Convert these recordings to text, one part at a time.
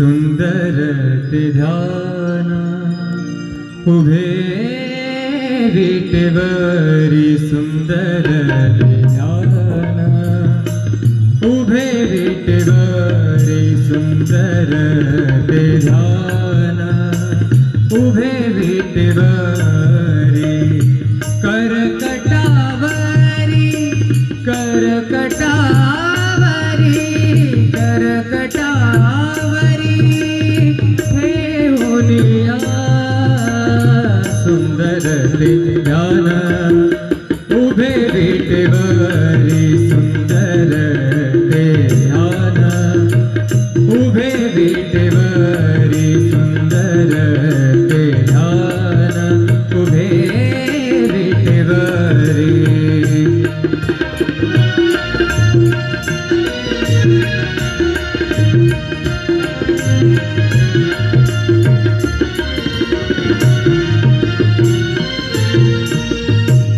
सुंदर ते ध्यान उभे विटेवरी सुंदर ते ध्यान उभे विटेवरी सुंदर ते ध्यान उभे विटेवरी करकटावरी करकटावरी करकटावरी ठेवूनिया सुंदर ते ध्यान उभे विटेवरी सुंदर ते ध्यान उभे विटेवरी सुंदर ते ध्यान उभे विटेवरी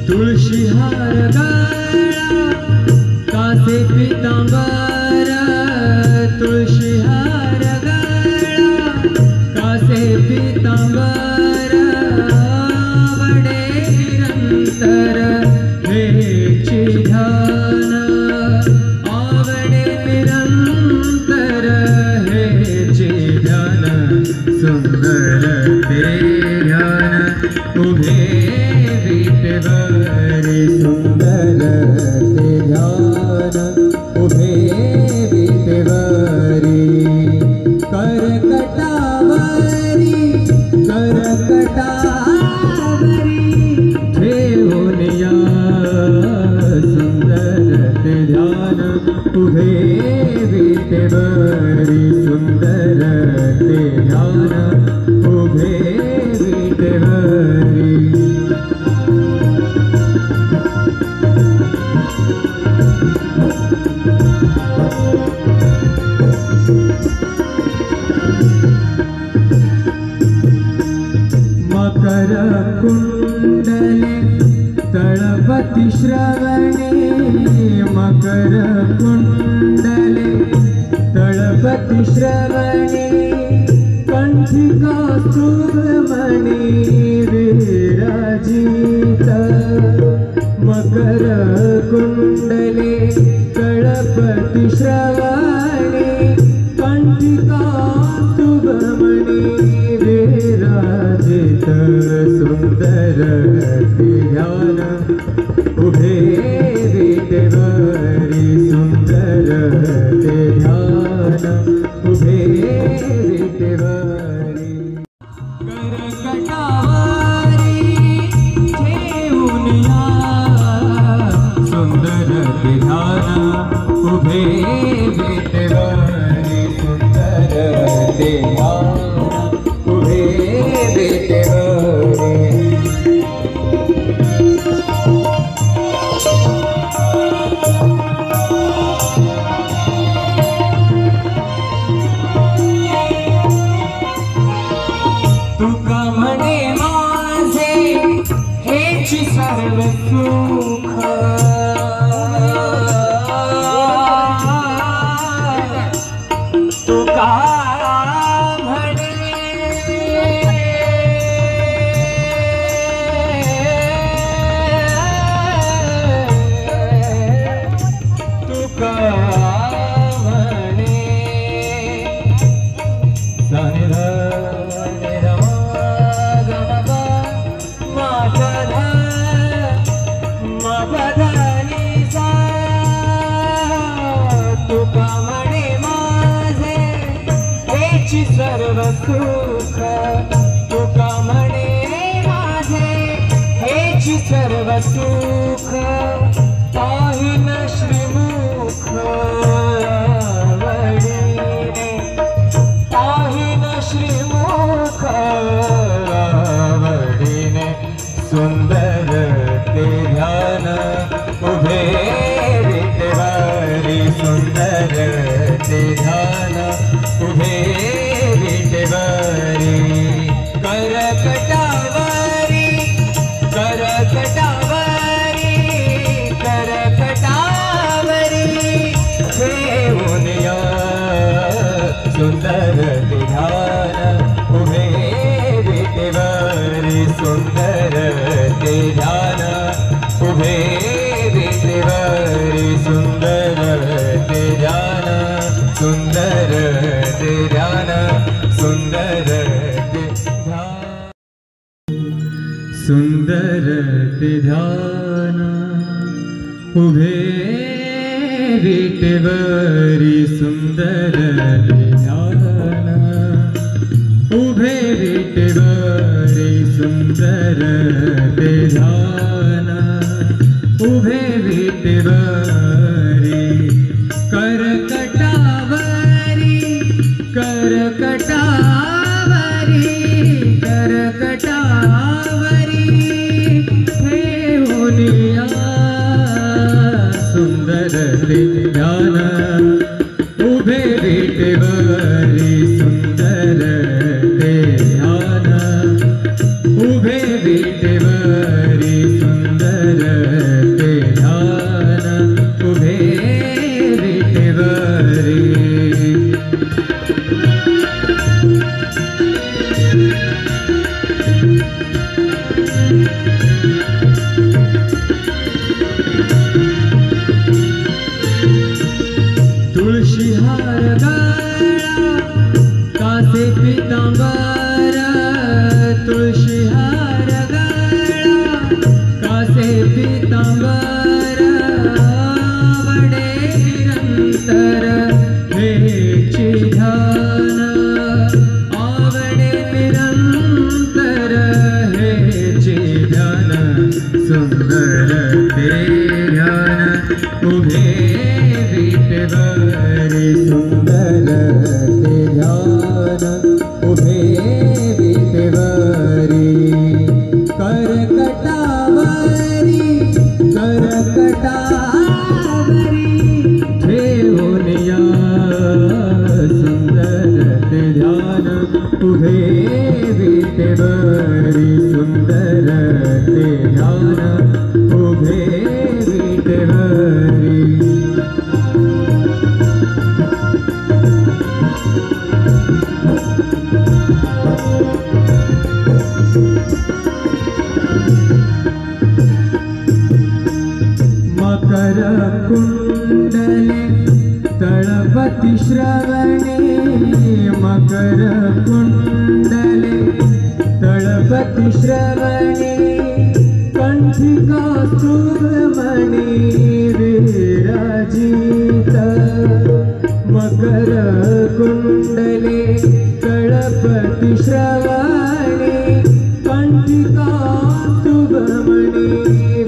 तुळशी हार गळा कासे पीतांबर तुळशी हार गळा कासे पीतांबर आवडे निरंतर हेची ध्यान आवडे निरंतर हेची ध्यान सुंदर ते ध्यान उभे विटेवरी सुंदर ते ध्यान उभे विटेवरी करकटावरी करकटावरी ठेवूनिया सुंदर ते ध्यान उभे विटेवरी सुंदर ते ध्यान उभे विटेवरी मकर कुंडले तळपति श्रवणे मकर कुंडले तळपति श्रवणे कंठी कौस्तुभमणि विराजित मकर कुंडले तळपति श्रवणे कंठी कौस्तुभमणि विराजित सुंदर ते ध्यान उभे विटेवरी सुंदर ते ध्यान उभे विटेवरी करकटावरी ठेवूनिया सुंदर ते ध्यान उभे विटेवरी सुंदर ते ध्यान उभे विटेवरी तुका म्हणे माझे हेची सर्व सुख तुका सर्व सुख तुका म्हणे माझे हेची सर्व सुख पाहिन श्रीमुख आवडीने पाहिन श्रीमुख आवडीने सुंदर ते ध्यान उभे विटेवरी सुंदर ते ध्यान उभे विटेवरी करकटावरी करकटावरी करकटावरी ठेवूनिया सुंदर ते सुंदर ते ध्यान उभे विटेवरी सुंदर ते ध्यान सुंदर ते ध्यान सुंदर ते ध्यान सुंदर ते ध्यान उभे विटेवरी सुंदर ते ध्यान उभे विटेवरी सुंदर ते ध्यान उभे विटेवरी करकटावरी करकटावरी करकटावरी ठेवूनिया सुंदर ते ध्यान उभे विटेवरी सुंदर ते ध्यान उभे विटेवरी सुंदर ते ध्यान उभे विटेवरी तुळशी हार गळा कासे पितांबर तुळशी हार गळा कासे पितांबर आवडे निरंतर हेची ध्यान आवडे निरंतर हेची ध्यान सुंदर ते ध्यान उभे विटेवरी सुंदर ते ध्यान उभे विटेवरी करकटावरी करकटावरी ठेवूनिया सुंदर ते ध्यान उभे विटेवरी सुंदर ते ध्यान उभे विटेवरी मकर कुंडले तळपति श्रवणे मकर कुंडले तळपति श्रवणे कंठिका सुमणि विराजित मकर कुंडले तळपति श्रवणे कंठिका सुमणि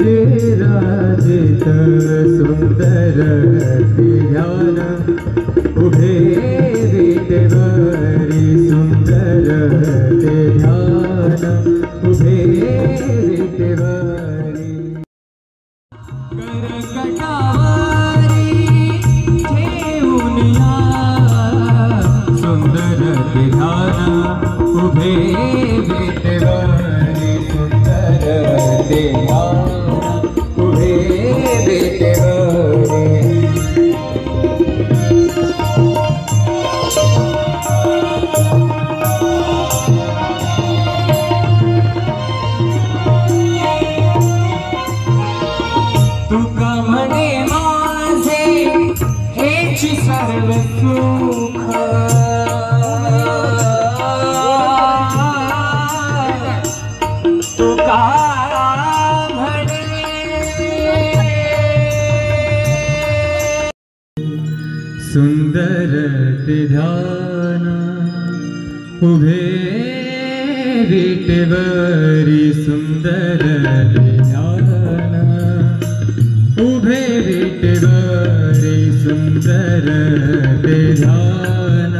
विराजित सुंदर ते ध्यान उभे विटेवरी सुंदर ते ध्यान उभे विटेवरी करकटावरी ठेवूनिया सुंदर ते ध्यान उभे विटेवरी सुंदर ते ध्यान उभे विटेवरी तुका म्हणे माझे हेची सर्व सुख तुका सुंदर ते ध्यान उभे विटेवरी सुंदर ते ध्यान उभे विटेवरी सुंदर ते ध्यान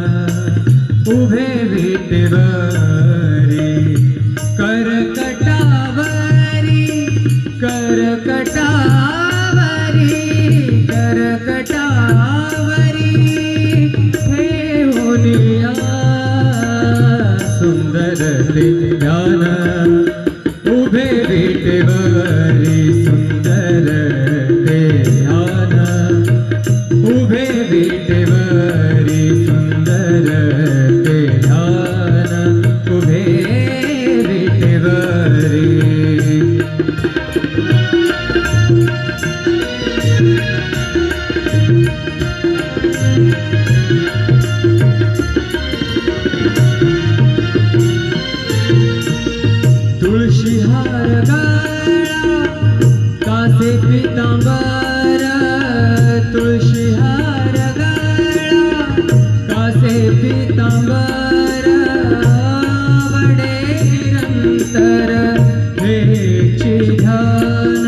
उभे विटेवरी करकटावरी करकटावरी करकटावरी ठेवूनिया सुंदर ते ध्यान उभे विटेवरी सुंदर ते ध्यान उभे विटेवरी सुंदर ते ध्यान उभे विटेवरी पीतांबर आवडे निरंतर हेची ध्यान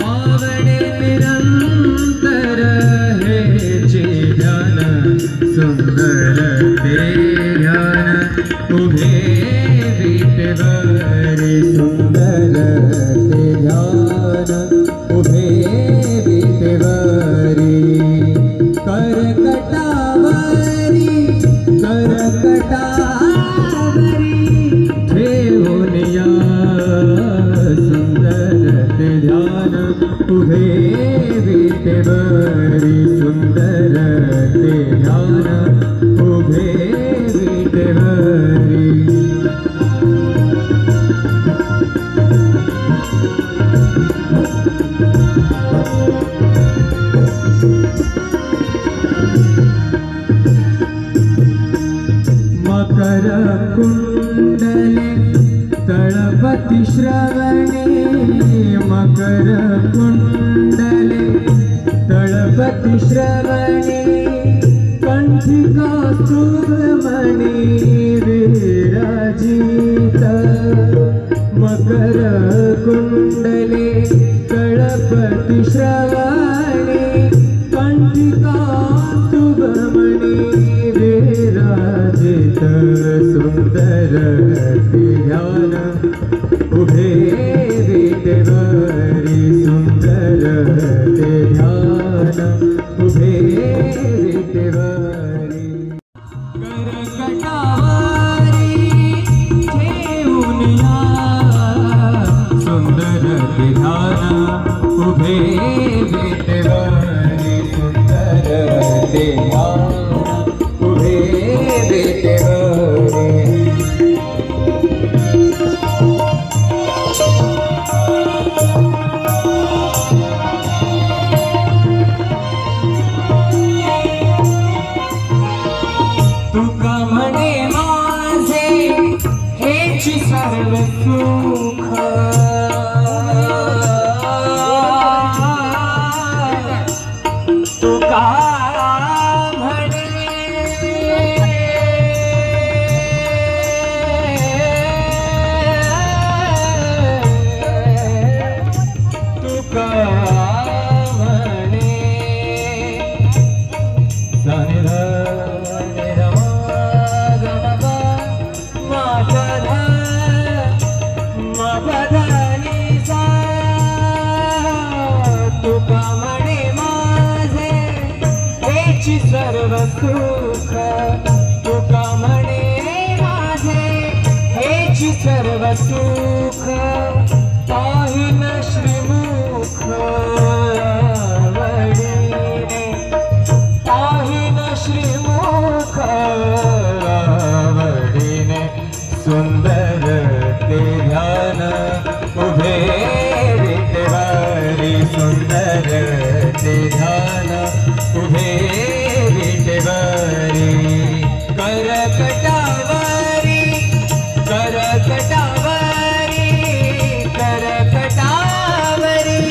आवडे निरंतर हेची ध्यान सुंदर ते ध्यान उभे विटेवरी सुंदर ते ध्यान उभे विटेवरी करकटावरी ठेवून या सुंदर ते ध्यान उभे विटेवरी सुंदर ते ध्यान उभे विटेवरी मकर कुंडले तळपति श्रवणे मकर कुंडले तळपति श्रवणे कंठिका सुब्रमणि विराजित मकर कुंडले तळपति श्रवणे कंठिका सुब्रमणि विराजित सुंदर ध्यान उभे विटेवरी सुंदर ध्यान उभे विटेवरी करकटावरी ठेवून या सुंदर ध्यान उभे विटेवरी सुंदर ध्यान उभे विटेवरी तुका म्हणे माझे हेची सर्व सुख तुका सर्व सुख तुका म्हणे माझे हेची सर्व सुख पाहिन श्रीमुख आवडीने पाहिन श्रीमुख आवडीने सुंदर ते ध्यान उभे विटेवरी सुंदर ते ध्यान उभे विटेवरी करकटावरी करकटावरी करकटावरी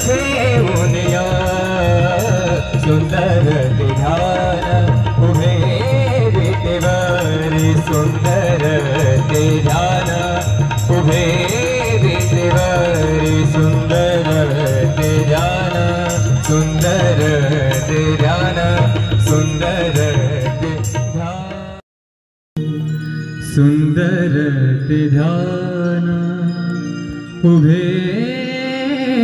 ठेवून या सुंदर ते ध्यान उभे विटेवरी सुंदर ते ध्यान उभे विटेवरी सुंदर ते ध्यान सुंदर ते ध्यान सुंदर ते ध्यान सुंदर ते ध्यान उभे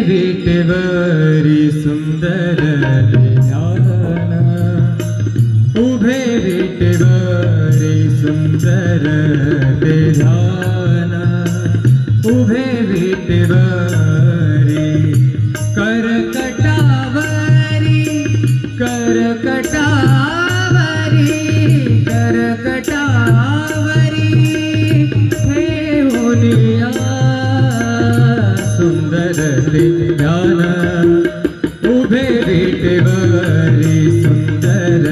विटेवरी सुंदर ते ध्यान उभे विटेवरी सुंदर ते ध्यान उभे विटेवरी करकटावरी करकटावरी करकटावरी ठेवून या सुंदर ते ध्यान उभे विटेवरी सुंदर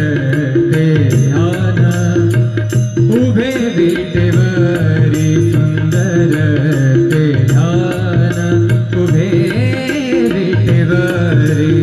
ते ध्यान उभे विटेवरी सुंदर ते ध्यान उभे विटेवरी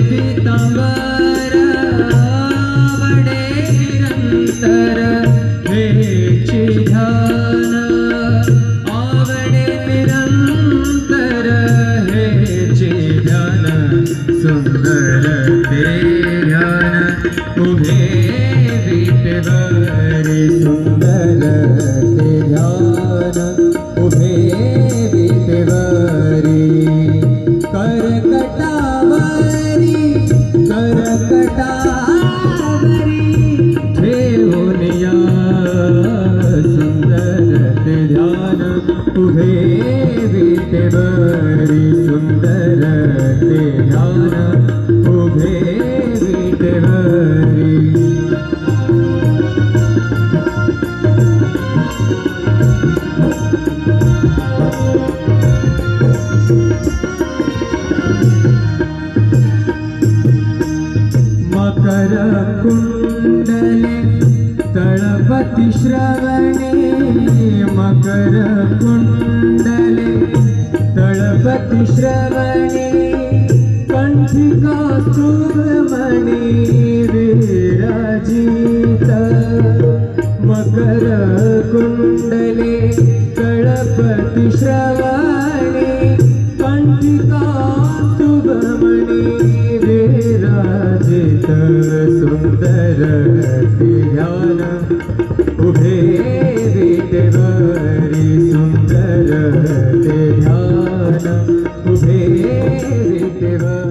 पीतांबर आवडे निरंतर हेची ध्यान आवडे निरंतर हेची ध्यान सुंदर ते ध्यान उभे विटेवरी सुंदर ते ध्यान उभे विटेवरी करकटावरी ठेवूनिया सुंदर ते ध्यान उभे विटेवरी सुंदर ते ध्यान उभे विटेवरी मकर कुंडले तळपति श्रवणे मकर कुंडले तळपति श्रवणे कंठिका सुमणि विराजित मकर कुंडले तळपति श्रवणे कंठिका सुमणि विराजित सुंदर ते ध्यान उभे विटेवरी सुंदर ते ध्यान उभे विटेवरी